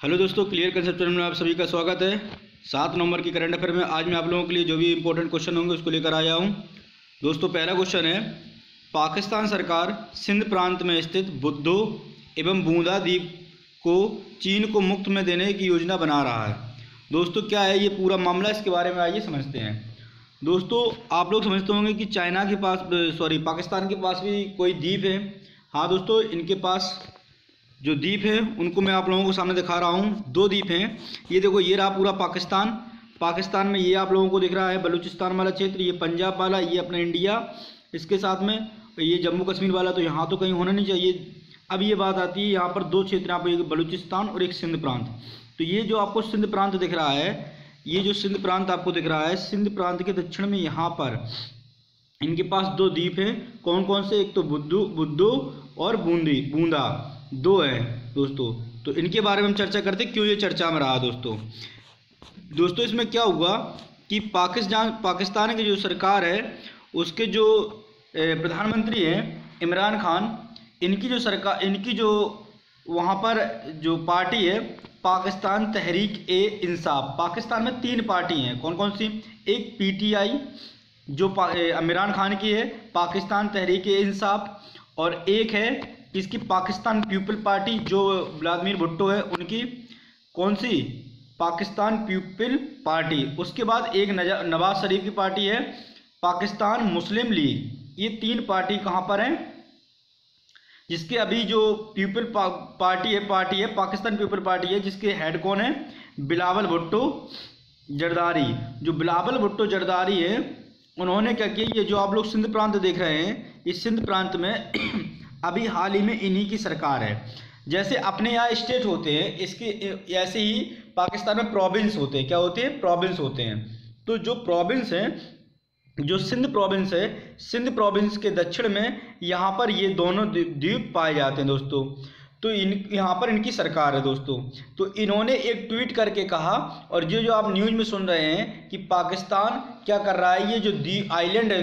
Hello दोस्तों, clear concept में आप सभी का स्वागत है। 7 नवंबर की करंट अफेयर में आज मैं आप लोगों के लिए जो भी इंपॉर्टेंट क्वेश्चन होंगे उसको लेकर आया हूं। दोस्तों, पहला क्वेश्चन है, पाकिस्तान सरकार सिंध प्रांत में स्थित बुद्धो एवं बूंदा द्वीप को चीन को मुफ्त में देने की योजना बना रहा है। दोस्तों, क्या है ये पूरा मामला, इसके बारे में आइए समझते हैं। दोस्तों, आप लोग समझते होंगे कि चाइना के पास पाकिस्तान के पास भी कोई द्वीप है। हाँ दोस्तों, इनके पास जो द्वीप है उनको मैं आप लोगों को सामने दिखा रहा हूँ। 2 द्वीप हैं। ये देखो, ये रहा पूरा पाकिस्तान में ये आप लोगों को दिख रहा है बलूचिस्तान वाला क्षेत्र, ये पंजाब वाला, ये अपना इंडिया, इसके साथ में ये जम्मू कश्मीर वाला, तो यहाँ तो कहीं होना नहीं चाहिए। अब ये बात आती है, यहाँ पर 2 क्षेत्र, यहाँ पर एक बलूचिस्तान और एक सिंध प्रांत। तो ये जो आपको सिंध प्रांत दिख रहा है, ये जो सिंध प्रांत आपको दिख रहा है, सिंध प्रांत के दक्षिण में यहाँ पर इनके पास 2 द्वीप हैं। कौन कौन से? एक तो बुद्धो और बूंदा, 2 हैं दोस्तों। तो इनके बारे में हम चर्चा करते हैं, क्यों ये चर्चा में रहा। दोस्तों इसमें क्या हुआ कि पाकिस्तान की जो सरकार है, उसके जो प्रधानमंत्री हैं इमरान खान, इनकी जो वहाँ पर जो पार्टी है पाकिस्तान तहरीक ए इंसाफ। पाकिस्तान में 3 पार्टी हैं। कौन कौन सी? एक पीटीआई जो इमरान खान की है, पाकिस्तान तहरीक ए इंसाफ, और एक है इसकी पाकिस्तान पीपल पार्टी जो व्लादिमीर भुट्टो है उनकी। कौन सी? Pakistan people party. उसके बाद एक नवाज शरीफ की पार्टी है, पाकिस्तान मुस्लिम लीग। ये 3 पार्टी कहाँ पर हैं? जिसके अभी जो पीपल पार्टी है पाकिस्तान पीपल पार्टी है, जिसके हेड कौन है? बिलावल भुट्टो जरदारी। जो बिलावल भुट्टो जरदारी है, उन्होंने क्या किया, ये जो आप लोग सिंध प्रांत देख रहे हैं, इस सिंध प्रांत में अभी हाल ही में इन्हीं की सरकार है। जैसे अपने यहाँ स्टेट होते हैं, इसके ऐसे ही पाकिस्तान में प्रोविंस होते हैं। क्या होते हैं? प्रोविंस होते हैं। तो जो प्रोविंस हैं, जो सिंध प्रोविंस है, सिंध प्रोविंस के दक्षिण में यहाँ पर ये दोनों द्वीप पाए जाते हैं दोस्तों। तो यहाँ पर इनकी सरकार है दोस्तों। तो इन्होंने एक ट्वीट करके कहा, और जो आप न्यूज़ में सुन रहे हैं कि पाकिस्तान क्या कर रहा है, ये जो द्वीप आइलैंड है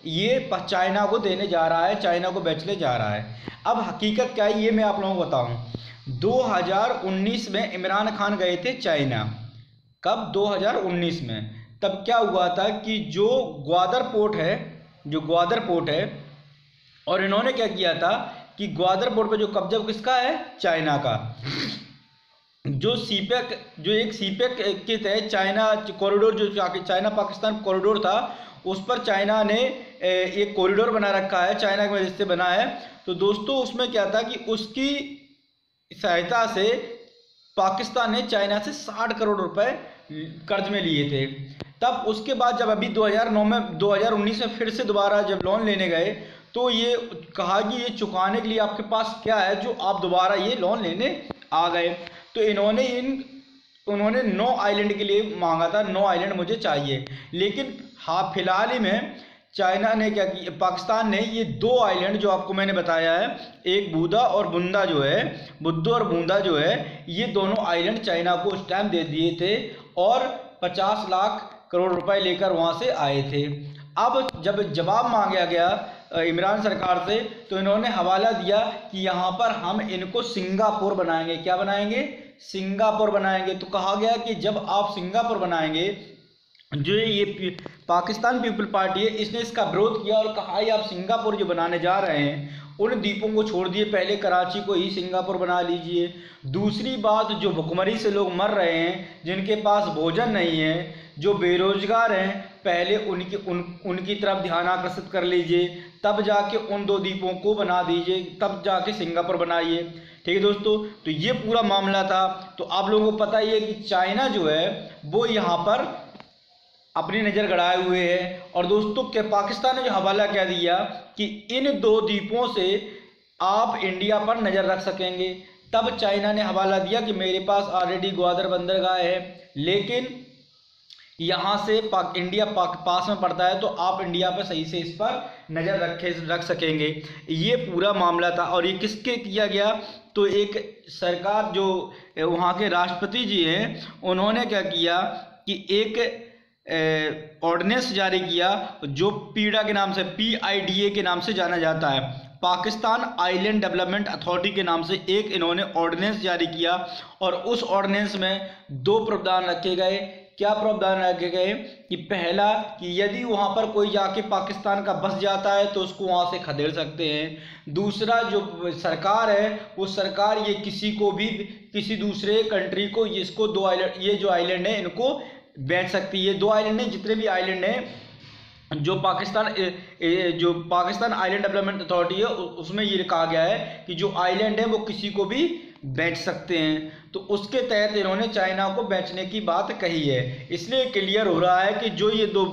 ये चाइना को देने जा रहा है, चाइना को बेचने जा रहा है। अब हकीकत क्या है ये मैं आप लोगों को बताऊं। 2019 में इमरान खान गए थे चाइना। कब? 2019 में। तब क्या हुआ था कि जो ग्वादर पोर्ट है, और इन्होंने क्या किया था कि ग्वादर पोर्ट पे जो कब्जा किसका है? चाइना का। जो एक सीपेक के तहत चाइना कॉरिडोर, जो चाइना पाकिस्तान कॉरिडोर था, उस पर चाइना ने एक कॉरिडोर बना रखा है, चाइना की वजह से बना है। तो दोस्तों उसमें क्या था कि उसकी सहायता से पाकिस्तान ने चाइना से 60 करोड़ रुपए कर्ज में लिए थे। तब उसके बाद जब अभी 2019 में फिर से दोबारा जब लोन लेने गए, तो ये कहा कि ये चुकाने के लिए आपके पास क्या है जो आप दोबारा ये लोन लेने आ गए। तो उन्होंने 9 आइलैंड के लिए मांगा था, 9 आइलैंड मुझे चाहिए। लेकिन हाँ, फिलहाल ही में चाइना ने क्या किया, पाकिस्तान ने ये 2 आइलैंड जो आपको मैंने बताया है, एक बुद्धो और बूंदा जो है, ये दोनों आइलैंड चाइना को उस टाइम दे दिए थे, और 50 लाख करोड़ रुपए लेकर वहाँ से आए थे। अब जब जवाब मांगा गया इमरान सरकार से, तो इन्होंने हवाला दिया कि यहाँ पर हम इनको सिंगापुर बनाएंगे। क्या बनाएंगे? सिंगापुर बनाएंगे। तो कहा गया कि जब आप सिंगापुर बनाएंगे, जो ये पाकिस्तान पीपल पार्टी है, इसने इसका विरोध किया और कहा आप सिंगापुर जो बनाने जा रहे हैं, उन द्वीपों को छोड़ दिए, पहले कराची को ही सिंगापुर बना लीजिए। दूसरी बात, जो भुखमरी से लोग मर रहे हैं, जिनके पास भोजन नहीं है, जो बेरोजगार हैं, पहले उनकी तरफ ध्यान आकर्षित कर लीजिए, तब जाके उन 2 द्वीपों को बना दीजिए, तब जाके सिंगापुर बनाइए। ठीक है दोस्तों, तो ये पूरा मामला था। तो आप लोगों को पता ही है कि चाइना जो है वो यहाँ पर अपनी नज़र गड़ाए हुए है। और दोस्तों के पाकिस्तान ने जो हवाला कह दिया कि इन 2 द्वीपों से आप इंडिया पर नज़र रख सकेंगे। तब चाइना ने हवाला दिया कि मेरे पास ऑलरेडी ग्वादर बंदरगाह है, लेकिन यहाँ से इंडिया पास में पड़ता है, तो आप इंडिया पर सही से इस पर नज़र रख सकेंगे। ये पूरा मामला था। और ये किसके किया गया? तो एक सरकार जो वहाँ के राष्ट्रपति जी हैं, उन्होंने क्या किया कि एक ऑर्डिनेंस जारी किया जो पीडा के नाम से, PIDA के नाम से जाना जाता है, पाकिस्तान आइलैंड डेवलपमेंट अथॉरिटी के नाम से एक इन्होंने ऑर्डिनेंस जारी किया और उस ऑर्डिनेंस में 2 प्रावधान रखे गए। क्या प्रावधान रखे गए कि पहला कि यदि वहां पर कोई जाके पाकिस्तान का बस जाता है तो उसको वहां से खदेड़ सकते हैं। दूसरा, जो सरकार है वो सरकार ये किसी को भी, किसी दूसरे कंट्री को इसको 2 आइलैंड, ये जो आइलैंड है इनको बेच सकती है। 2 आइलैंड है, जितने भी आइलैंड हैं जो पाकिस्तान आइलैंड डेवलपमेंट अथॉरिटी है उसमें ये कहा गया है कि जो आइलैंड है वो किसी को भी बेच सकते हैं। तो उसके तहत इन्होंने चाइना को बेचने की बात कही है। इसलिए क्लियर हो रहा है कि जो ये 2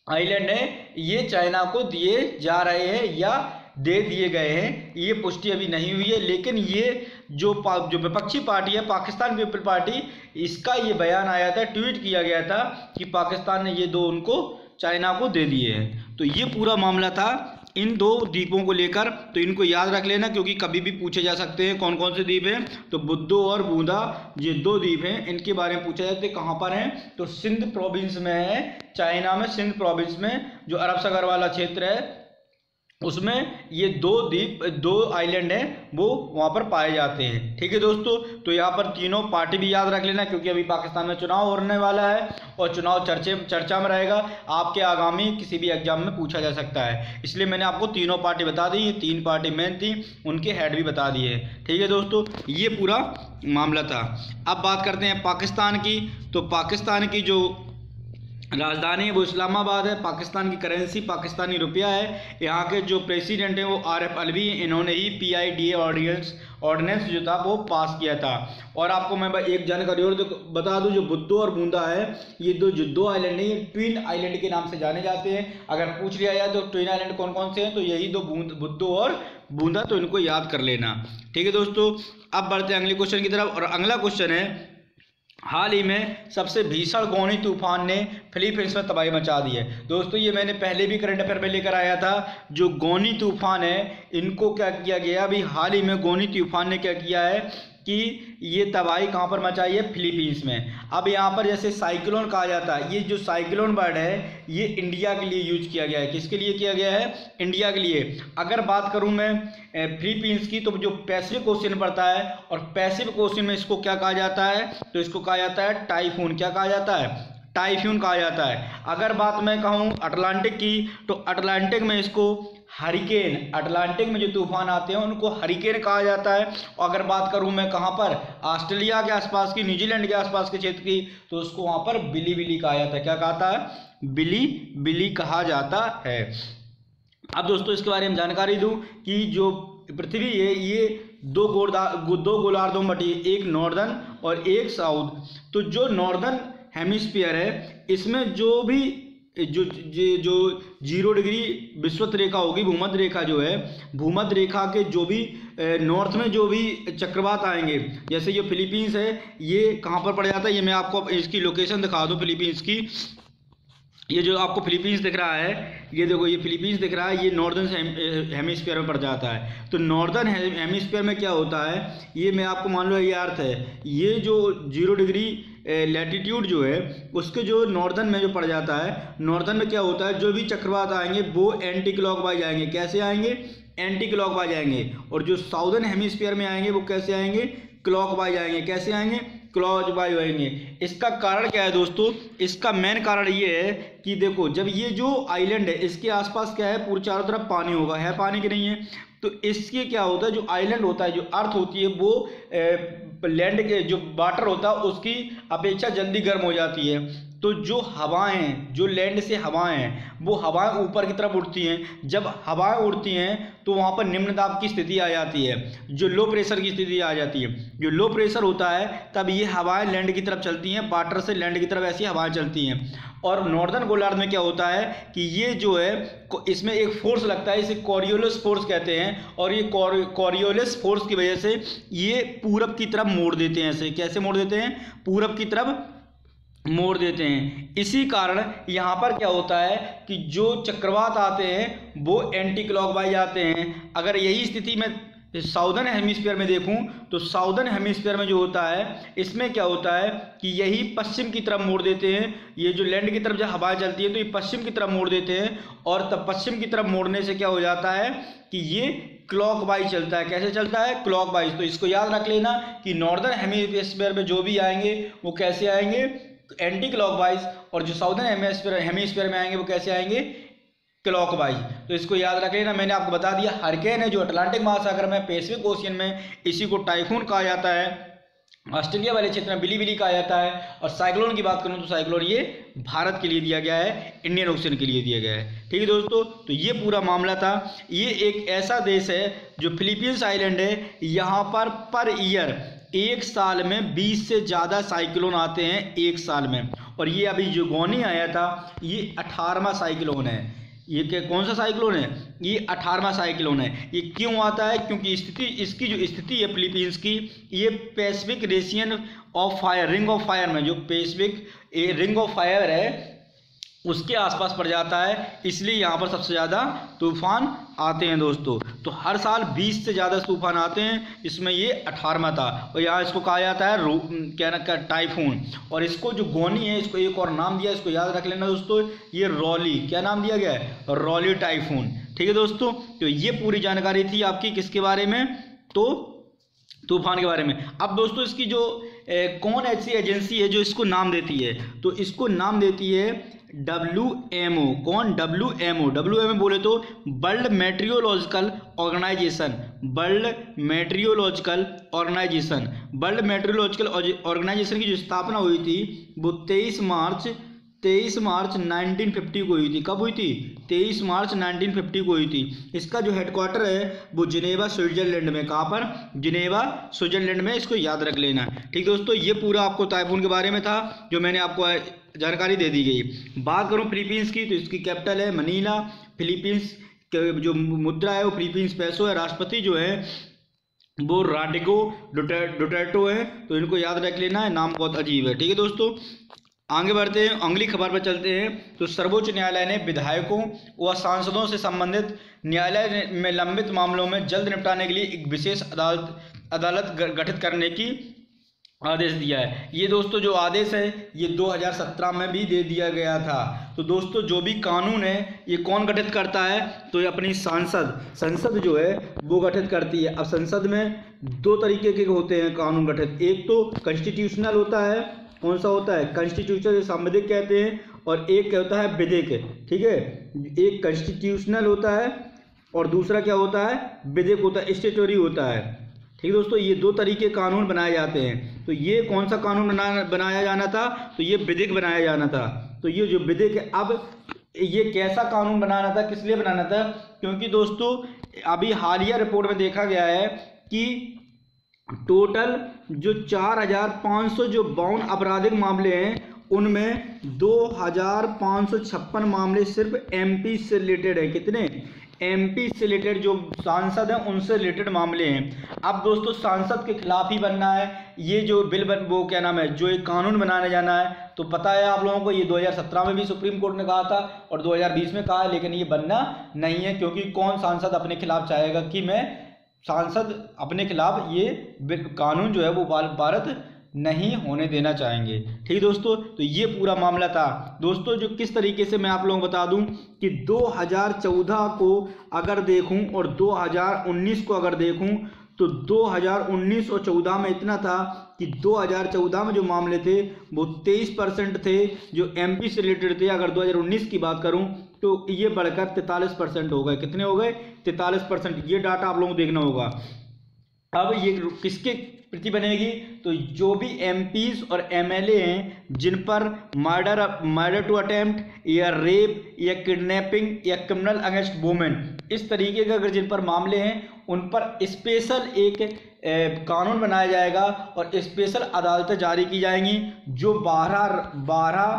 आइलैंड है ये चाइना को दिए जा रहे हैं या दे दिए गए हैं, ये पुष्टि अभी नहीं हुई है। लेकिन ये जो विपक्षी पार्टी है पाकिस्तान पीपल पार्टी, इसका ये बयान आया था, ट्वीट किया गया था कि पाकिस्तान ने ये 2 उनको चाइना को दे दिए हैं। तो ये पूरा मामला था इन 2 द्वीपों को लेकर। तो इनको याद रख लेना क्योंकि कभी भी पूछे जा सकते हैं कौन कौन से द्वीप हैं। तो बुद्धो और बूंदा ये 2 द्वीप हैं, इनके बारे में पूछा जाता है कहाँ पर हैं। तो सिंध प्रोविंस में है, चाइना में सिंध प्रोविंस में जो अरब सागर वाला क्षेत्र है उसमें ये 2 द्वीप, 2 आइलैंड हैं वो वहाँ पर पाए जाते हैं। ठीक है दोस्तों, तो यहाँ पर तीनों पार्टी भी याद रख लेना क्योंकि अभी पाकिस्तान में चुनाव होने वाला है और चुनाव चर्चा में रहेगा। आपके आगामी किसी भी एग्जाम में पूछा जा सकता है, इसलिए मैंने आपको तीनों पार्टी बता दी। ये 3 पार्टी मेन थी, उनके हेड भी बता दिए। ठीक है दोस्तों, ये पूरा मामला था। अब बात करते हैं पाकिस्तान की। तो पाकिस्तान की जो राजधानी है वो इस्लामाबाद है। पाकिस्तान की करेंसी पाकिस्तानी रुपया है। यहाँ के जो प्रेसिडेंट हैं वो RF अलवी हैं। इन्होंने ही PIDA ऑर्डिनेंस जो था वो पास किया था। और आपको मैं एक जानकारी और बता दूं, जो बुद्धो और बूंदा है ये 2 आइलैंड है, ये ट्विन आइलैंड के नाम से जाने जाते हैं। अगर पूछ लिया जाए तो ट्विन आइलैंड कौन कौन से हैं, तो यही 2 बुद्धो और बूंदा, तो इनको याद कर लेना। ठीक है दोस्तों, अब बढ़ते हैं अगले क्वेश्चन की तरफ। और अगला क्वेश्चन है, हाल ही में सबसे भीषण गोनी तूफान ने फिलीपींस में तबाही मचा दी है। दोस्तों ये मैंने पहले भी करंट अफेयर में लेकर आया था। जो गोनी तूफान है इनको क्या किया गया, अभी हाल ही में गोनी तूफान ने क्या किया है कि ये तबाही कहाँ पर मचाई है, फिलीपींस में। अब यहाँ पर जैसे साइक्लोन कहा जाता है, ये जो साइक्लोन वर्ड है ये इंडिया के लिए यूज किया गया है। किसके लिए किया गया है, इंडिया के लिए। अगर बात करूँ मैं फिलीपींस की, तो जो पैसिफिक ओशियन पड़ता है और पैसिफिक ओशियन में इसको क्या कहा जाता है, तो इसको कहा जाता है टाइफून। क्या कहा जाता है, टाइफून कहा जाता है। अगर बात मैं कहूँ अटलांटिक की, तो अटलांटिक में इसको हरिकेन, अटलांटिक में जो तूफान आते हैं उनको हरिकेन कहा जाता है। और अगर बात करूं मैं कहां पर, ऑस्ट्रेलिया के आसपास की, न्यूजीलैंड के आसपास के क्षेत्र की, तो उसको वहां पर बिली बिली कहा जाता है। क्या कहता है, बिली बिली कहा जाता है। अब दोस्तों इसके बारे में जानकारी दूं कि जो पृथ्वी है ये 2 गोलार्धों में बटी है, एक नॉर्दर्न और एक साउथ। तो जो नॉर्दर्न हेमिस्फीयर है इसमें जो भी जो 0 डिग्री विषुवत रेखा होगी, भूमध्य रेखा जो है, भूमध्य रेखा के जो भी नॉर्थ में जो भी चक्रवात आएंगे, जैसे ये फिलीपींस है ये कहाँ पर पड़ जाता है, ये मैं आपको इसकी लोकेशन दिखा दूँ फिलीपींस की। ये जो आपको फिलीपींस दिख रहा है, ये देखो ये फिलीपींस दिख रहा है, ये नॉर्दर्न हेमिस्फीयर में पड़ जाता है। तो नॉर्दर्न हेमिस्फीयर में क्या होता है, ये मैं आपको मान लो ये अर्थ है, ये जो 0 डिग्री लैटिट्यूड जो है उसके जो नॉर्दर्न में जो पड़ जाता है, नॉर्दर्न में क्या होता है, जो भी चक्रवात आएंगे वो एंटी क्लॉकवाइज आएंगे। कैसे आएंगे, एंटी क्लॉकवाइज आएंगे। और जो साउदर्न हेमिस्फीयर में आएंगे वो कैसे आएंगे, क्लॉकवाइज आएंगे। कैसे आएंगे, क्लॉकवाइज आएंगे। इसका कारण क्या है दोस्तों, इसका मेन कारण ये है कि देखो जब ये जो आइलैंड है इसके आसपास क्या है, पूरे चारों तरफ पानी होगा, है पानी कि नहीं है। तो इसके क्या होता है, जो आइलैंड होता है, जो अर्थ होती है वो लैंड के जो वाटर होता है उसकी अपेक्षा जल्दी गर्म हो जाती है। तो जो हवाएं, जो लैंड से हवाएं हैं वो हवाएं ऊपर की तरफ उड़ती हैं। जब हवाएं उड़ती हैं तो वहाँ पर निम्न दाब की स्थिति आ जाती है, जो लो प्रेशर की स्थिति आ जाती है। जो लो प्रेशर होता है तब ये हवाएं लैंड की तरफ चलती हैं, वाटर से लैंड की तरफ ऐसी हवाएं चलती हैं। और नॉर्दर्न गोलार्ध में क्या होता है कि ये जो है इसमें एक फोर्स लगता है, इसे कॉरियोलिस फोर्स कहते हैं। और ये कॉरियोलिस फोर्स की वजह से ये पूरब की तरफ मोड़ देते हैं। ऐसे कैसे मोड़ देते हैं, पूरब की तरफ मोड़ देते हैं। इसी कारण यहाँ पर क्या होता है कि जो चक्रवात आते हैं वो एंटी क्लॉकवाइज आते हैं। अगर यही स्थिति में साउदर्न हेमिस्फीयर में देखूं तो साउदर्न हेमिस्फीयर में जो होता है इसमें क्या होता है कि यही पश्चिम की तरफ मोड़ देते हैं। ये जो लैंड की तरफ जब हवाएं चलती है तो ये पश्चिम की तरफ मोड़ देते हैं, और तब पश्चिम की तरफ मोड़ने से क्या हो जाता है कि ये क्लॉकवाइज चलता है। कैसे चलता है? क्लॉकवाइज। तो इसको याद रख लेना कि नॉर्दर्न हेमिस्फीयर में जो भी आएंगे वो कैसे आएंगे? एंटी क्लॉकवाइज, और जो साउदर्न हेमिस्फीयर में आएंगे वो कैसे आएंगे? क्लॉकवाइज। तो इसको याद रख लेना। मैंने आपको बता दिया हरिकेन है जो अटलांटिक महासागर में, पैसिफिक ओशियन में, इसी को टाइफून कहा जाता है। ऑस्ट्रेलिया वाले क्षेत्र में बिली बिली कहा जाता है। और साइक्लोन की बात करूं तो साइक्लोन ये भारत के लिए दिया गया है, इंडियन ओशन के लिए दिया गया है। ठीक है दोस्तों, तो ये पूरा मामला था। ये एक ऐसा देश है जो फिलीपींस आइलैंड है, यहाँ पर ईयर एक साल में 20 से ज़्यादा साइक्लोन आते हैं एक साल में। और ये अभी जो गोनी आया था ये 18वां साइक्लोन है। ये क्या कौन सा साइक्लोन है? ये 18वां साइक्लोन है। ये क्यों आता है? क्योंकि इसकी जो स्थिति है फिलीपींस की, ये Pacific region of fire, ring of fire में, जो पैसिफिक रिंग ऑफ फायर है उसके आसपास पड़ जाता है, इसलिए यहाँ पर सबसे ज़्यादा तूफान आते हैं दोस्तों। तो हर साल 20 से ज़्यादा तूफान आते हैं, इसमें ये 18वां था। और यहाँ इसको कहा जाता है क्या ना टाइफून। और इसको जो गोनी है इसको एक और नाम दिया, इसको याद रख लेना दोस्तों, ये रॉली। क्या नाम दिया गया है? Really typhoon. ठीक है दोस्तों, तो ये पूरी जानकारी थी आपकी किसके बारे में? तो तूफान के बारे में। अब दोस्तों इसकी जो कौन ऐसी एजेंसी है जो इसको नाम देती है? तो इसको नाम देती है WMO। कौन? WMO बोले तो world metrological organisation. World metrological organisation की जो स्थापना हुई थी वो 23 मार्च 1950 को हुई थी। कब हुई थी? 23 मार्च 1950 को हुई थी। इसका जो हेडक्वार्टर है वो जिनेवा स्विट्जरलैंड में। कहाँ पर? जिनेवा स्विट्जरलैंड में। इसको याद रख लेना। ठीक दोस्तों, ये पूरा आपको टाइफून के बारे में था जो मैंने आपको जानकारी दे दी गई। बात करूँ फिलीपींस की तो इसकी कैपिटल है मनीला। फिलीपींस जो मुद्रा है वो फिलीपींस पैसो है। राष्ट्रपति जो है वो रॉड्रिगो डुटेर्टे है। तो इनको याद रख लेना है, नाम बहुत अजीब है। ठीक है दोस्तों, आगे बढ़ते हैं, अगली खबर पर चलते हैं। तो सर्वोच्च न्यायालय ने विधायकों व सांसदों से संबंधित न्यायालय में लंबित मामलों में जल्द निपटाने के लिए एक विशेष अदालत गठित करने की आदेश दिया है। ये दोस्तों जो आदेश है ये 2017 में भी दे दिया गया था। तो दोस्तों जो भी कानून है ये कौन गठित करता है? तो ये अपनी संसद जो है वो गठित करती है। अब संसद में दो तरीके के होते हैं कानून गठित। एक तो कॉन्स्टिट्यूशनल होता है। कौन सा होता है? कॉन्स्टिट्यूशनल, संवैधानिक कहते हैं। और एक क्या होता है? विधिक। ठीक है, एक कॉन्स्टिट्यूशनल होता है और दूसरा क्या होता है? विधिक होता है, स्टैट्यूटरी होता है। ठीक दोस्तों, ये दो तरीके कानून बनाए जाते हैं। तो ये कौन सा कानून बनाया जाना था? तो ये विधिक बनाया जाना था। तो ये जो विधिक है, अब ये कैसा कानून बनाना था, किस लिए बनाना था? क्योंकि दोस्तों अभी हालिया रिपोर्ट में देखा गया है कि टोटल जो 4500 जो 52 आपराधिक मामले हैं उनमें 2556 मामले सिर्फ MP से रिलेटेड है। कितने? MP से रिलेटेड जो सांसद हैं उनसे रिलेटेड मामले हैं। अब दोस्तों सांसद के खिलाफ ही बनना है ये जो वो क्या नाम है, जो एक कानून बनाने जाना है। तो पता है आप लोगों को, ये 2017 में भी सुप्रीम कोर्ट ने कहा था और 2020 में कहा है, लेकिन ये बनना नहीं है। क्योंकि कौन सांसद अपने खिलाफ चाहेगा कि मैं सांसद अपने खिलाफ ये कानून जो है वो भारत नहीं होने देना चाहेंगे। ठीक दोस्तों, तो ये पूरा मामला था दोस्तों। जो किस तरीके से मैं आप लोगों को बता दूं कि 2014 को अगर देखूं और 2019 को अगर देखूं तो 2019 और 14 में इतना था कि 2014 में जो मामले थे वो 23% थे जो MP से रिलेटेड थे। अगर 2019 की बात करूं तो ये बढ़कर 43% हो गए। कितने हो गए? 43%। ये डाटा आप लोगों को देखना होगा। अब ये किसके प्रति बनेगी? तो जो भी MPs और MLA हैं जिन पर मर्डर टू अटेम्प्ट या रेप या किडनैपिंग या क्रिमिनल अगेंस्ट वुमेन, इस तरीके का अगर जिन पर मामले हैं उन पर स्पेशल एक कानून बनाया जाएगा और स्पेशल अदालतें जारी की जाएंगी। जो 12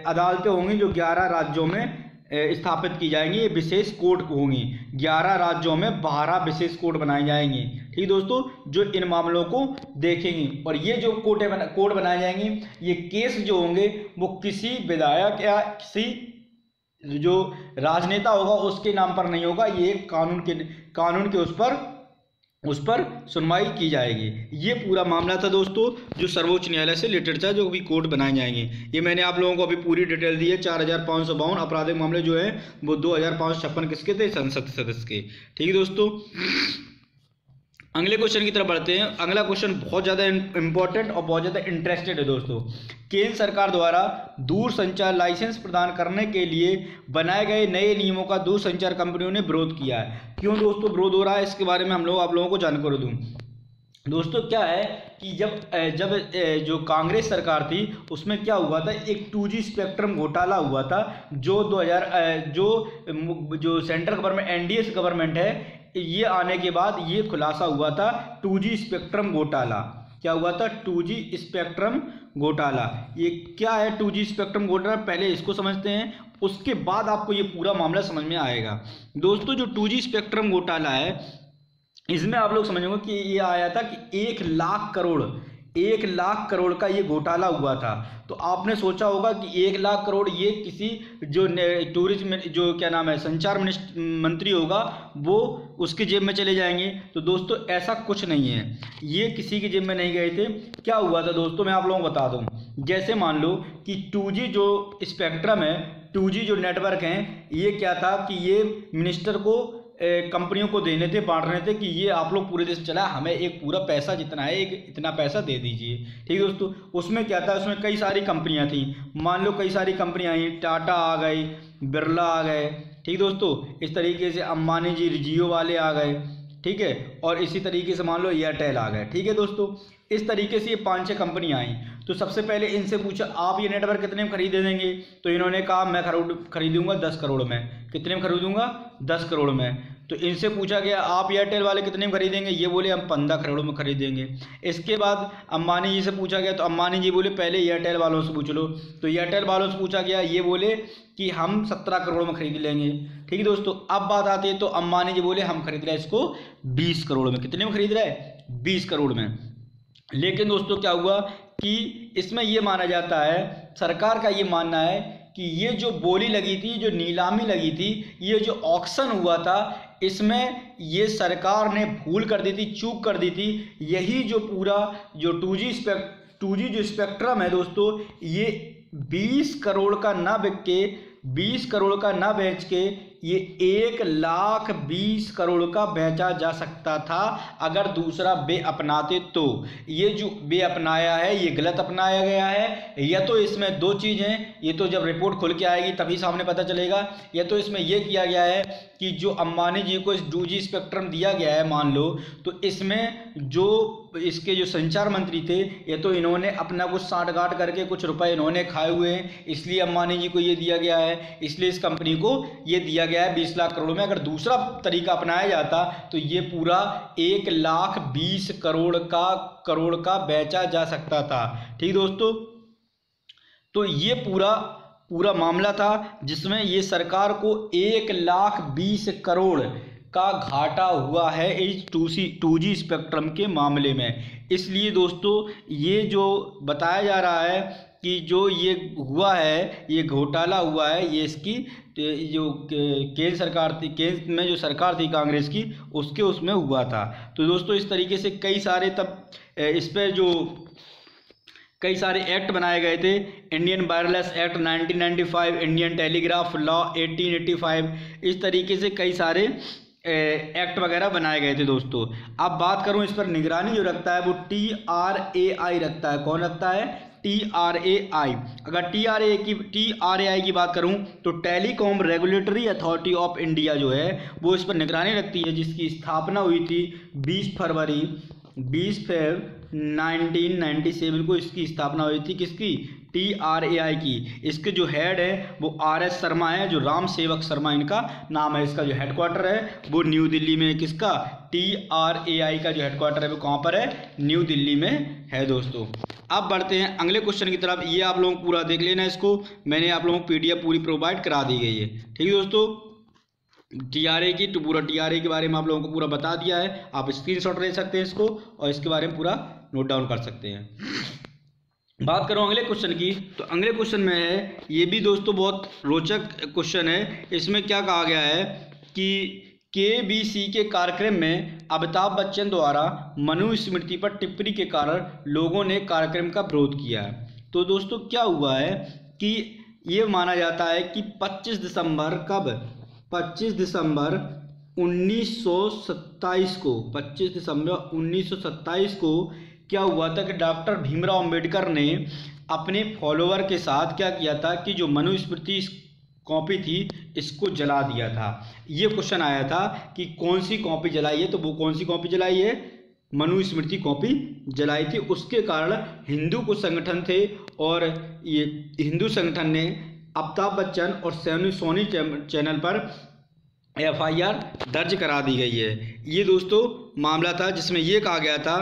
अदालतें होंगी जो 11 राज्यों में स्थापित की जाएंगी। ये विशेष कोर्ट होंगी। 11 राज्यों में 12 विशेष कोर्ट बनाए जाएंगे। ठीक दोस्तों, जो इन मामलों को देखेंगी। और ये जो कोर्ट बनाए जाएंगे, ये केस जो होंगे वो किसी विधायक या किसी जो राजनेता होगा उसके नाम पर नहीं होगा। ये कानून के उस पर उस पर सुनवाई की जाएगी। ये पूरा मामला था दोस्तों जो सर्वोच्च न्यायालय से रिलेटेड था, जो भी कोर्ट बनाए जाएंगे। ये मैंने आप लोगों को अभी पूरी डिटेल दी है। 4552 आपराधिक मामले जो है वो 2556 किसके थे, संसद सदस्य के। ठीक है दोस्तों, अगले क्वेश्चन की तरफ बढ़ते हैं। अगला क्वेश्चन बहुत ज़्यादा इंपॉर्टेंट और बहुत ज़्यादा इंटरेस्टेड है दोस्तों। केंद्र सरकार द्वारा दूरसंचार लाइसेंस प्रदान करने के लिए बनाए गए नए नियमों का दूरसंचार कंपनियों ने विरोध किया है। क्यों दोस्तों विरोध हो रहा है, इसके बारे में आप लोगों को जानकारी दूं। दोस्तों क्या है कि जब जो कांग्रेस सरकार थी उसमें क्या हुआ था, एक 2G स्पेक्ट्रम घोटाला हुआ था, जो 2000 जो सेंट्रल गवर्नमेंट एनडीए गवर्नमेंट है, ये आने के बाद ये खुलासा हुआ था 2G स्पेक्ट्रम घोटाला। क्या हुआ था, 2G स्पेक्ट्रम घोटाला। ये क्या है 2G स्पेक्ट्रम घोटाला, पहले इसको समझते हैं, उसके बाद आपको ये पूरा मामला समझ में आएगा। दोस्तों जो 2G स्पेक्ट्रम घोटाला है, इसमें आप लोग समझोगे कि ये आया था कि 1 लाख करोड़ का ये घोटाला हुआ था। तो आपने सोचा होगा कि 1 लाख करोड़ ये किसी जो टूरिज्म जो क्या नाम है संचार मंत्री होगा वो उसके जेब में चले जाएंगे। तो दोस्तों ऐसा कुछ नहीं है, ये किसी की जेब में नहीं गए थे। क्या हुआ था दोस्तों, मैं आप लोगों को बता दूं। जैसे मान लो कि 2G जो स्पेक्ट्रम है, 2G जो नेटवर्क हैं, ये क्या था कि ये मिनिस्टर को कंपनियों को देने थे, बांटने थे कि ये आप लोग पूरे देश में चला, हमें एक पूरा पैसा जितना है एक इतना पैसा दे दीजिए। ठीक है दोस्तों, उसमें क्या था, उसमें कई सारी कंपनियां थी। मान लो कई सारी कंपनियां आई, टाटा आ गई, बिरला आ गए, ठीक दोस्तों, इस तरीके से अंबानी जी जियो वाले आ गए, ठीक है, और इसी तरीके से मान लो एयरटेल आ गए। ठीक है दोस्तों, इस तरीके से ये 5-6 कंपनियां आई। तो सबसे पहले इनसे पूछा आप ये नेटवर्क कितने में खरीद देंगे, तो इन्होंने कहा मैं खरीदूंगा 10 करोड़ में। कितने में खरीदूंगा, 10 करोड़ में। तो इनसे पूछा गया आप एयरटेल वाले कितने में खरीदेंगे, ये बोले हम 15 करोड़ में खरीदेंगे। इसके बाद अंबानी जी से पूछा गया, तो अंबानी जी बोले पहले एयरटेल वालों से पूछ लो। तो एयरटेल वालों से पूछा गया, ये बोले कि हम 17 करोड़ में खरीद लेंगे। ठीक है दोस्तों, अब बात आती है तो अंबानी जी बोले हम खरीद रहे हैं इसको 20 करोड़ में। कितने में खरीद रहे हैं, 20 करोड़ में। लेकिन दोस्तों क्या हुआ कि इसमें यह माना जाता है, सरकार का ये मानना है कि ये जो बोली लगी थी, जो नीलामी लगी थी, ये जो ऑक्शन हुआ था, इसमें ये सरकार ने भूल कर दी थी, चूक कर दी थी। यही जो पूरा जो 2G जो स्पेक्ट्रम है दोस्तों, ये 20 करोड़ का ना बिक के, 20 करोड़ का ना बेच के ये 1,20,00,000 करोड़ का बेचा जा सकता था अगर दूसरा बे अपनाते। तो ये जो बे अपनाया है ये गलत अपनाया गया है। या तो इसमें दो चीज़ें, ये तो जब रिपोर्ट खुल के आएगी तभी सामने पता चलेगा। या तो इसमें ये किया गया है कि जो अंबानी जी को इस 2G स्पेक्ट्रम दिया गया है मान लो, तो इसमें जो इसके जो संचार मंत्री थे, ये तो इन्होंने अपना कुछ साठ-गांठ करके कुछ रुपए इन्होंने खाए हुए हैं, इसलिए अंबानी जी को ये दिया गया है, इसलिए इस कंपनी को ये दिया गया है 20 लाख करोड़ में। अगर दूसरा तरीका अपनाया जाता तो ये पूरा 1,20,00,000 करोड़ का बेचा जा सकता था। ठीक दोस्तों, तो ये पूरा मामला था जिसमें ये सरकार को 1,20,00,000 करोड़ का घाटा हुआ है इस 2G स्पेक्ट्रम के मामले में। इसलिए दोस्तों ये जो बताया जा रहा है कि जो ये हुआ है, ये घोटाला हुआ है, ये इसकी जो केंद्र सरकार थी, केंद्र में जो सरकार थी कांग्रेस की, उसमें हुआ था। तो दोस्तों इस तरीके से कई सारे तब इस पर जो कई सारे एक्ट बनाए गए थे। Indian wireless act 1995, Indian telegraph law 1885, इस तरीके से कई सारे एक्ट वगैरह बनाए गए थे दोस्तों। अब बात करूं इस पर निगरानी जो रखता है वो TRAI रखता है। कौन रखता है, TRAI। अगर TRAI की बात करूं तो telecom regulatory authority of India जो है वो इस पर निगरानी रखती है, जिसकी स्थापना हुई थी 20 फरवरी 1997 को इसकी स्थापना हुई थी। किसकी, TRAI की। इसके जो हेड है वो RS शर्मा है, जो राम सेवक शर्मा इनका नाम है। इसका जो हेडक्वार्टर है वो न्यू दिल्ली में है। किसका, TRAI का जो हेडक्वार्टर है वो कहाँ पर है, न्यू दिल्ली में है दोस्तों। अब बढ़ते हैं अगले क्वेश्चन की तरफ। ये आप लोग पूरा देख लेना, इसको मैंने आप लोगों को PDF पूरी प्रोवाइड करा दी गई है। ठीक है दोस्तों, TRA की तो पूरा TRA के बारे में आप लोगों को पूरा बता दिया है। आप स्क्रीनशॉट ले सकते हैं इसको और इसके बारे में पूरा नोट डाउन कर सकते हैं। बात करूं अगले क्वेश्चन की, तो अगले क्वेश्चन में है, ये भी दोस्तों बहुत रोचक क्वेश्चन है। इसमें क्या कहा गया है कि केबीसी के कार्यक्रम में अमिताभ बच्चन द्वारा मनुस्मृति पर टिप्पणी के कारण लोगों ने कार्यक्रम का विरोध किया है। तो दोस्तों क्या हुआ है कि ये माना जाता है कि 25 दिसंबर कब 25 दिसंबर 1927 को 25 दिसंबर 1927 को क्या हुआ था कि डॉक्टर भीमराव अंबेडकर ने अपने फॉलोअर के साथ क्या किया था कि जो मनुस्मृति कॉपी थी इसको जला दिया था। ये क्वेश्चन आया था कि कौन सी कॉपी जलाई है, तो वो कौन सी कॉपी जलाई है, मनुस्मृति कॉपी जलाई थी। उसके कारण हिंदू कुछ संगठन थे और ये हिंदू संगठन ने अमिताभ बच्चन और सोनी चैनल पर FIR दर्ज करा दी गई है। ये दोस्तों मामला था जिसमें ये कहा गया था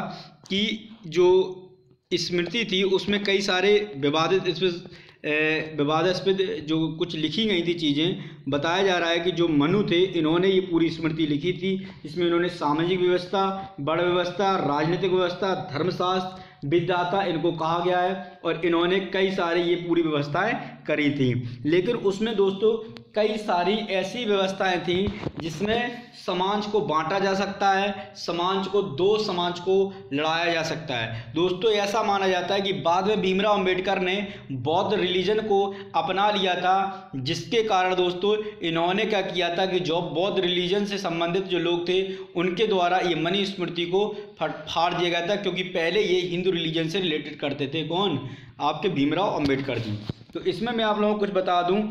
कि जो स्मृति थी उसमें कई सारे विवादास्पद जो कुछ लिखी गई थी चीज़ें। बताया जा रहा है कि जो मनु थे इन्होंने ये पूरी स्मृति लिखी थी। इसमें इन्होंने सामाजिक व्यवस्था, बड़ व्यवस्था, राजनीतिक व्यवस्था, धर्मशास्त्र, विधाता इनको कहा गया है और इन्होंने कई सारी ये पूरी व्यवस्थाएं करी थी। लेकिन उसमें दोस्तों कई सारी ऐसी व्यवस्थाएं थी जिसमें समाज को बांटा जा सकता है, समाज को दो समाज को लड़ाया जा सकता है। दोस्तों ऐसा माना जाता है कि बाद में भीमराव अंबेडकर ने बौद्ध रिलीजन को अपना लिया था, जिसके कारण दोस्तों इन्होंने क्या किया था कि जो बौद्ध रिलीजन से संबंधित जो लोग थे उनके द्वारा ये मनुस्मृति को फाड़ दिया गया था, क्योंकि पहले ये हिंदू रिलीजन से रिलेटेड करते थे। कौन? आपके भीमराव अंबेडकर जी। तो इसमें मैं आप लोगों को कुछ बता दूं,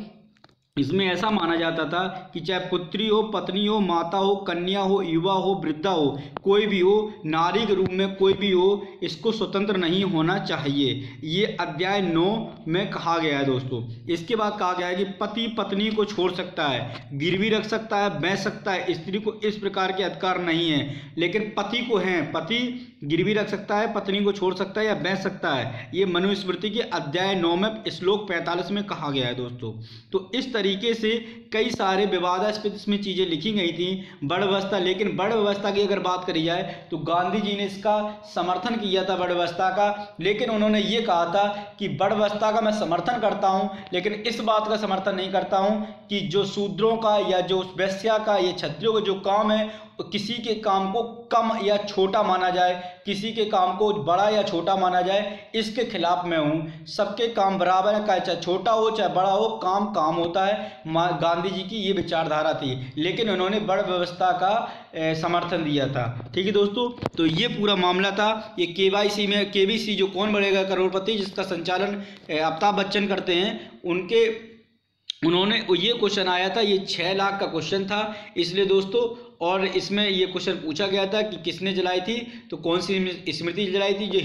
इसमें ऐसा माना जाता था कि चाहे पुत्री हो, पत्नी हो, माता हो, कन्या हो, युवा हो, वृद्धा हो, कोई भी हो, नारी के रूप में कोई भी हो, इसको स्वतंत्र नहीं होना चाहिए। ये अध्याय 9 में कहा गया है दोस्तों। इसके बाद कहा गया है कि पति पत्नी को छोड़ सकता है, गिरवी रख सकता है, बेच सकता है। स्त्री को इस प्रकार के अधिकार नहीं है, लेकिन पति को हैं। पति गिरवी रख सकता है, पत्नी को छोड़ सकता है या बेच सकता है। ये मनुस्मृति के अध्याय 9 में श्लोक 45 में कहा गया है दोस्तों। तो इस तरीके से कई सारे विवादास्पद इसमें चीज़ें लिखी गई थी। बड़ व्यवस्था, लेकिन बड़ व्यवस्था की अगर बात करी जाए तो गांधी जी ने इसका समर्थन किया था बड़ व्यवस्था का, लेकिन उन्होंने ये कहा था कि बड़ व्यवस्था का मैं समर्थन करता हूं, लेकिन इस बात का समर्थन नहीं करता हूं कि जो शूद्रों का या जो वैश्या का या क्षत्रियों का जो काम है किसी के काम को कम या छोटा माना जाए, किसी के काम को बड़ा या छोटा माना जाए, इसके खिलाफ मैं हूँ। सबके काम बराबर है, चाहे छोटा हो चाहे बड़ा हो, काम काम होता है। गांधी जी की ये विचारधारा थी, लेकिन उन्होंने बड़ व्यवस्था का समर्थन दिया था। ठीक है दोस्तों, तो ये पूरा मामला था। ये केबीसी में केबीसी जो कौन बनेगा करोड़पति, जिसका संचालन अमिताभ बच्चन करते हैं, उन्होंने ये क्वेश्चन आया था। ये 6 लाख का क्वेश्चन था इसलिए दोस्तों, और इसमें ये क्वेश्चन पूछा गया था कि किसने जलाई थी, तो कौन सी स्मृति जलाई थी। ये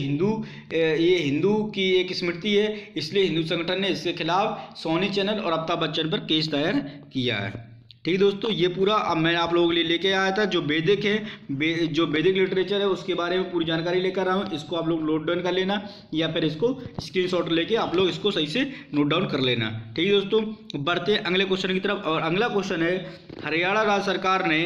हिंदू की एक स्मृति है, इसलिए हिंदू संगठन ने इसके खिलाफ सोनी चैनल और अमिताभ बच्चन पर केस दायर किया है। ठीक है दोस्तों, ये पूरा अब मैं आप लोगों के लिए लेके आया था। जो वैदिक है, जो वैदिक लिटरेचर है उसके बारे में पूरी जानकारी लेकर आया हूँ। इसको आप लोग नोट डाउन कर लेना या फिर इसको स्क्रीनशॉट लेके आप लोग इसको सही से नोट डाउन कर लेना। ठीक है दोस्तों, बढ़ते अगले क्वेश्चन की तरफ। और अगला क्वेश्चन है, हरियाणा राज्य सरकार ने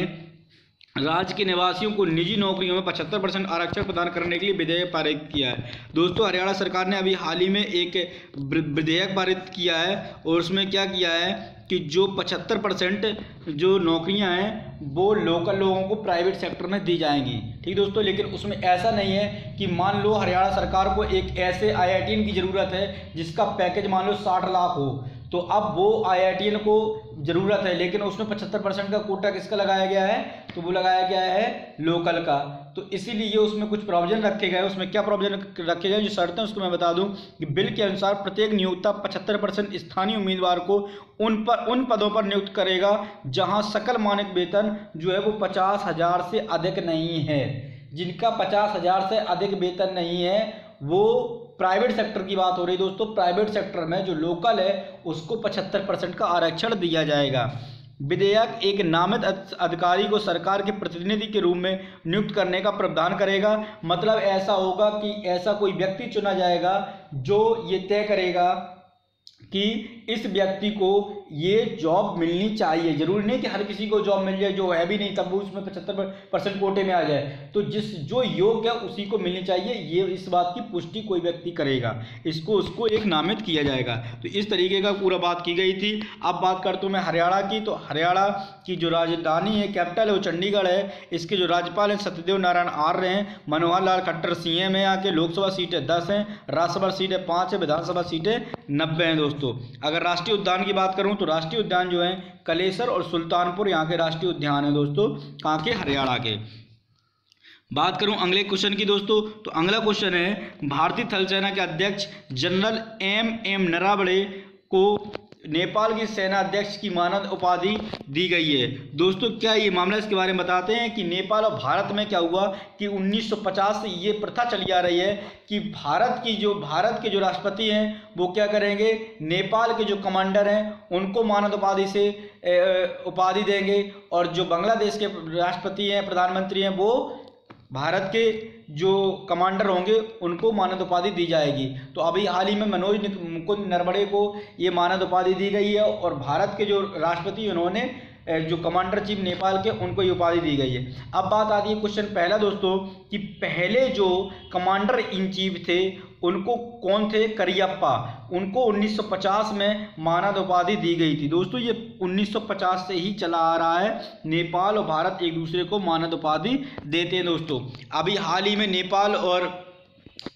राज्य के निवासियों को निजी नौकरियों में 75% आरक्षण प्रदान करने के लिए विधेयक पारित किया है। दोस्तों हरियाणा सरकार ने अभी हाल ही में एक विधेयक पारित किया है और उसमें क्या किया है कि जो 75% जो नौकरियां हैं वो लोकल लोगों को प्राइवेट सेक्टर में दी जाएंगी। ठीक दोस्तों, लेकिन उसमें ऐसा नहीं है कि मान लो हरियाणा सरकार को एक ऐसे IITian की ज़रूरत है जिसका पैकेज मान लो 60 लाख हो, तो अब वो IITian को ज़रूरत है, लेकिन उसमें 75% का कोटा किसका लगाया गया है, तो वो लगाया गया है लोकल का। तो इसीलिए उसमें कुछ प्रोविजन रखे गए। उसमें क्या प्रोविजन रखे गए, जो शर्तें उसको मैं बता दूं कि बिल के अनुसार प्रत्येक नियोक्ता 75% स्थानीय उम्मीदवार को उन पदों पर नियुक्त करेगा जहां सकल मानक वेतन जो है वो 50,000 से अधिक नहीं है। जिनका 50,000 से अधिक वेतन नहीं है वो प्राइवेट सेक्टर की बात हो रही है दोस्तों। प्राइवेट सेक्टर में जो लोकल है उसको 75% का आरक्षण दिया जाएगा। विधेयक एक नामित अधिकारी को सरकार के प्रतिनिधि के रूप में नियुक्त करने का प्रावधान करेगा। मतलब ऐसा होगा कि ऐसा कोई व्यक्ति चुना जाएगा जो ये तय करेगा कि इस व्यक्ति को ये जॉब मिलनी चाहिए। जरूरी नहीं कि हर किसी को जॉब मिल जाए, जो है भी नहीं तब वो उसमें 75% कोटे में आ जाए। तो जो योग्य है उसी को मिलनी चाहिए, ये इस बात की पुष्टि कोई व्यक्ति करेगा, उसको एक नामित किया जाएगा। तो इस तरीके का पूरा बात की गई थी। अब बात करता हूँ मैं हरियाणा की। तो हरियाणा की जो राजधानी है, कैपिटल है, वो चंडीगढ़ है। इसके जो राज्यपाल हैं सत्यदेव नारायण आर्य हैं। मनोहर लाल खट्टर सीएम है। यहाँ के लोकसभा सीटें 10 हैं, राज्यसभा सीटें 5 है, विधानसभा सीटें 90 हैं दोस्तों। अगर राष्ट्रीय उद्यान की बात करूं तो राष्ट्रीय उद्यान जो है कलेसर और सुल्तानपुर यहाँ के राष्ट्रीय उद्यान है दोस्तों, कहाँ के, हरियाणा के। बात करूं अगले क्वेश्चन की दोस्तों, तो अगला क्वेश्चन है भारतीय थल सेना के अध्यक्ष जनरल एम नरवणे को नेपाल के सेना अध्यक्ष की मानद उपाधि दी गई है। दोस्तों क्या ये मामला, इसके बारे में बताते हैं कि नेपाल और भारत में क्या हुआ कि 1950 से ये प्रथा चली आ रही है कि भारत के जो राष्ट्रपति हैं वो क्या करेंगे, नेपाल के जो कमांडर हैं उनको मानद उपाधि से उपाधि देंगे, और जो बांग्लादेश के राष्ट्रपति हैं, प्रधानमंत्री हैं, वो भारत के जो कमांडर होंगे उनको मानद उपाधि दी जाएगी। तो अभी हाल ही में मनोज मुकुंद नरवणे को ये मानद उपाधि दी गई है, और भारत के जो राष्ट्रपति उन्होंने जो कमांडर चीफ नेपाल के उनको ये उपाधि दी गई है। अब बात आती है क्वेश्चन पहला दोस्तों कि पहले जो कमांडर इन चीफ थे उनको कौन थे, करियप्पा, उनको 1950 में मानद उपाधि दी गई थी। दोस्तों ये 1950 से ही चला आ रहा है, नेपाल और भारत एक दूसरे को मानद उपाधि देते हैं दोस्तों। अभी हाल ही में नेपाल और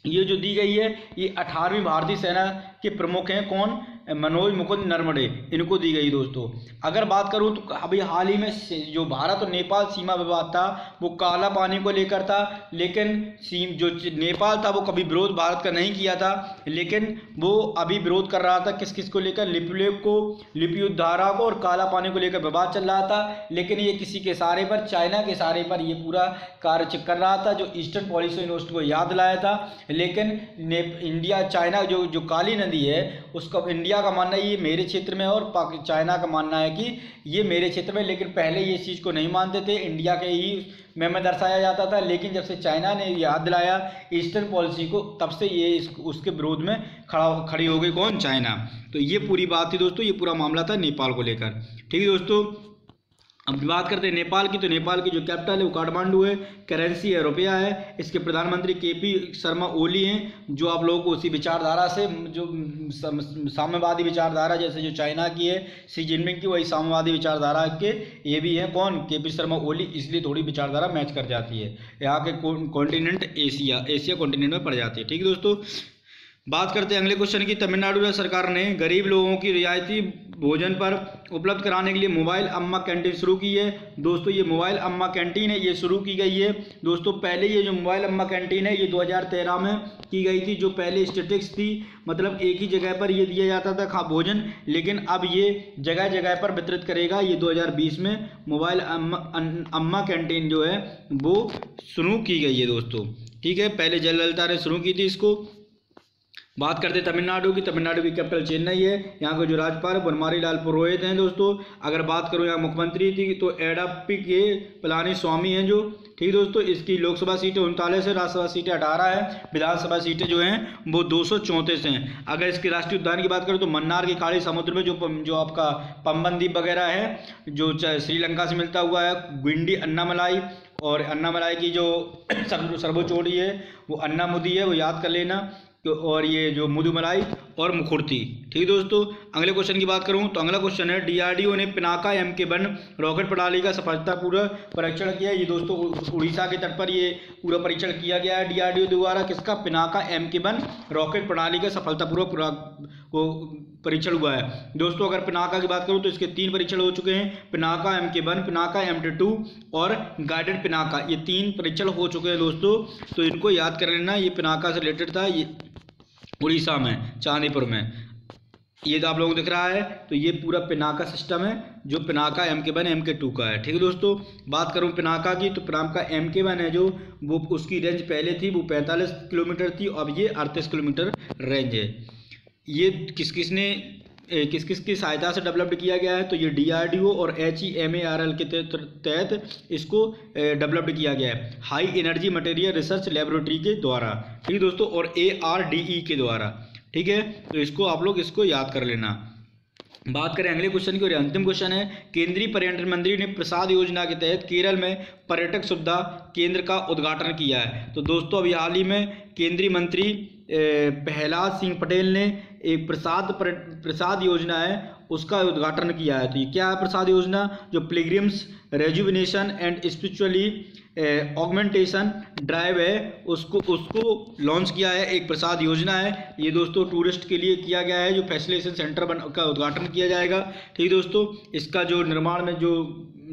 ये जो दी गई है ये 18वीं भारतीय सेना के प्रमुख हैं, कौन, मनोज मुकुंद नरवणे, इनको दी गई दोस्तों। अगर बात करूं तो अभी हाल ही में जो भारत और नेपाल सीमा विवाद था वो काला पानी को लेकर था, लेकिन जो नेपाल था वो कभी विरोध भारत का नहीं किया था, लेकिन वो अभी विरोध कर रहा था किस किस को लेकर, लिपुलेख को, लिपुधारा को और काला पानी को लेकर विवाद चल रहा था। लेकिन ये किसी के सहारे पर, चाइना के सहारे पर ये पूरा कार्य कर रहा था, जो ईस्टर्न पॉलिसी यूनिवर्सिटी को याद लाया था। लेकिन इंडिया चाइना जो काली नदी है उसका इंडिया का मानना है ये मेरे क्षेत्र में, और चाइना का मानना है कि ये मेरे क्षेत्र में। लेकिन पहले ये चीज़ को नहीं मानते थे, इंडिया के ही में दर्शाया जाता था। लेकिन जब से चाइना ने याद दिलाया ईस्टर्न पॉलिसी को, तब से ये उसके विरोध में खड़ी हो गई, कौन, चाइना। तो ये पूरी बात थी दोस्तों, ये पूरा मामला था नेपाल को लेकर। ठीक है दोस्तों, अब बात करते हैं नेपाल की। तो नेपाल की जो कैपिटल है वो काठमांडू है, करेंसी है रुपया है, इसके प्रधानमंत्री केपी शर्मा ओली हैं, जो आप लोगों को उसी विचारधारा से, जो साम्यवादी विचारधारा जैसे जो चाइना की है शी जिनपिंग की, वही साम्यवादी विचारधारा के ये भी हैं, कौन, केपी शर्मा ओली, इसलिए थोड़ी विचारधारा मैच कर जाती है। यहाँ के कॉन्टिनेंट एशिया कॉन्टिनेंट में पड़ जाती है। ठीक है दोस्तों, बात करते हैं अगले क्वेश्चन की। तमिलनाडु सरकार ने गरीब लोगों की रियायती भोजन पर उपलब्ध कराने के लिए मोबाइल अम्मा कैंटीन शुरू की है। दोस्तों ये मोबाइल अम्मा कैंटीन है, ये शुरू की गई है दोस्तों। पहले ये जो मोबाइल अम्मा कैंटीन है ये 2013 में की गई थी, जो पहले स्टेटिक्स थी, मतलब एक ही जगह पर ये दिया जाता था भोजन, लेकिन अब ये जगह जगह पर वितरित करेगा। ये 2020 में मोबाइल अम्मा कैंटीन जो है वो शुरू की गई है दोस्तों। ठीक है, पहले जयललिता ने शुरू की थी इसको। बात करते हैं तमिलनाडु की। तमिलनाडु की कैपिटल चेन्नई है। यहाँ के जो राज्यपाल बनवारी लाल पुरोहित हैं दोस्तों। अगर बात करूँ यहाँ मुख्यमंत्री थी तो एडप्पी के पलानी स्वामी हैं जो। ठीक दोस्तों, इसकी लोकसभा सीटें 39 है, राज्यसभा सीटें 18 है, विधानसभा सीटें जो हैं वो 234 हैं। अगर इसके राष्ट्रीय उद्यान की बात करें तो मन्नार की खाड़ी समुद्र में जो आपका पंबन द्वीप वगैरह है, जो श्रीलंका से मिलता हुआ है, गुंडी अन्नामलाई, और अन्नामलाई की जो सर्वोच्च चोटी है वो अन्नामुदी है, वो याद कर लेना। और ये जो मुदुमलाई और मुखुर्ती। ठीक है दोस्तों, अगले क्वेश्चन की बात करूं तो अगला क्वेश्चन है डीआरडीओ ने पिनाका MK1 रॉकेट प्रणाली का सफलतापूर्वक परीक्षण किया। ये दोस्तों उड़ीसा के तट पर ये पूरा परीक्षण किया गया है डीआरडीओ द्वारा। किसका? पिनाका MK1 रॉकेट प्रणाली का सफलतापूर्वक परीक्षण हुआ है दोस्तों। अगर पिनाका की बात करूं तो इसके 3 परीक्षण हो चुके हैं, पिनाका MK1, पिनाका MK2 और गाइडेड पिनाका, ये 3 परीक्षण हो चुके हैं दोस्तों। तो इनको याद कर लेना, ये पिनाका से रिलेटेड था, ये उड़ीसा में चांदीपुर में, ये तो आप लोगों को दिख रहा है। तो ये पूरा पिनाका सिस्टम है जो पिनाका MK1 MK2 का है। ठीक है दोस्तों, बात करूं पिनाका की तो पिनाका MK1 है जो वो उसकी रेंज पहले थी वो 45 किलोमीटर थी, अब ये 38 किलोमीटर रेंज है। ये किस किस की सहायता से डेवलप्ड किया गया है? तो ये DRDO और HEMARL के तहत इसको डेवलप्ड किया गया है, high energy material research laboratory के द्वारा। ठीक है दोस्तों, और ARDE के द्वारा। ठीक है, तो इसको आप लोग इसको याद कर लेना। बात करें अगले क्वेश्चन की और अंतिम क्वेश्चन है, केंद्रीय पर्यटन मंत्री ने प्रसाद योजना के तहत केरल में पर्यटक सुविधा केंद्र का उद्घाटन किया है। तो दोस्तों अभी हाल ही में केंद्रीय मंत्री प्रहलाद सिंह पटेल ने एक प्रसाद योजना है उसका उद्घाटन किया है। तो ये क्या है प्रसाद योजना? जो pilgrims rejuvenation and spiritually augmentation drive है उसको लॉन्च किया है, एक प्रसाद योजना है ये दोस्तों, टूरिस्ट के लिए किया गया है, जो फैसिलिटेशन सेंटर का उद्घाटन किया जाएगा। ठीक दोस्तों, इसका जो निर्माण में जो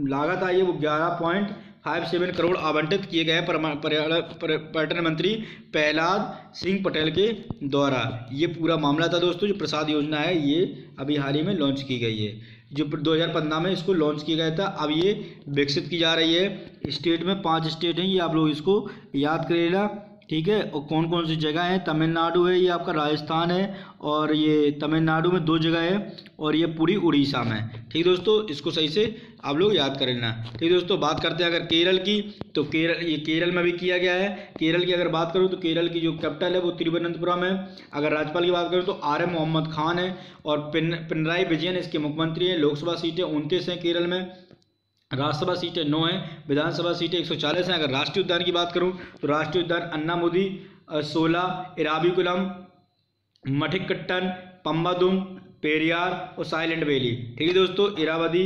लागत आई है वो 11.57 करोड़ आवंटित किए गए पर्यटन मंत्री प्रहलाद सिंह पटेल के द्वारा। ये पूरा मामला था दोस्तों। जो प्रसाद योजना है ये अभी हाल ही में लॉन्च की गई है, जो 2015 में इसको लॉन्च किया गया था, अब ये विकसित की जा रही है। स्टेट में 5 स्टेट हैं, ये आप लोग इसको याद करेगा। ठीक है, और कौन कौन सी जगह है? तमिलनाडु है, ये आपका राजस्थान है, और ये तमिलनाडु में 2 जगह है, और ये पूरी उड़ीसा में। ठीक दोस्तों, इसको सही से आप लोग याद कर लेना। ठीक दोस्तों, बात करते हैं अगर केरल की, तो केरल में भी किया गया है। केरल की अगर बात करूँ तो केरल की जो कैपिटल है वो तिरुवनंतपुरम है। अगर राज्यपाल की बात करूँ तो RM मोहम्मद खान है, और पिनराई विजयन इसके मुख्यमंत्री हैं। लोकसभा सीटें 29 हैं केरल में, राज्यसभा सीटें 9 हैं, विधानसभा सीटें 140 हैं। अगर राष्ट्रीय उद्यान की बात करूं तो राष्ट्रीय उद्यान अन्नामुदी, 16, इराविकुलम, मठिकट्टन, पम्बादुम, पेरियार और साइलेंट वैली। ठीक है दोस्तों, इरावदी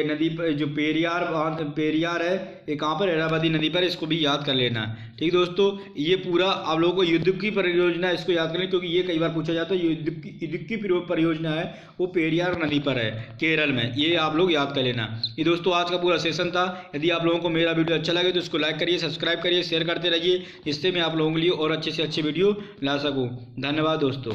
नदी पर जो पेरियार है ये कहाँ पर? इरावदी नदी पर, इसको भी याद कर लेना। ठीक दोस्तों, ये पूरा आप लोगों को युद्ध परियोजना इसको याद कर लें, क्योंकि ये कई बार पूछा जाता है। युद्ध परियोजना है वो पेरियार नदी पर है केरल में, ये आप लोग याद कर लेना। ये दोस्तों आज का पूरा सेशन था। यदि आप लोगों को मेरा वीडियो अच्छा लगे तो इसको लाइक करिए, सब्सक्राइब करिए, शेयर करते रहिए, जिससे मैं आप लोगों के लिए और अच्छे से अच्छे वीडियो ला सकूँ। धन्यवाद दोस्तों।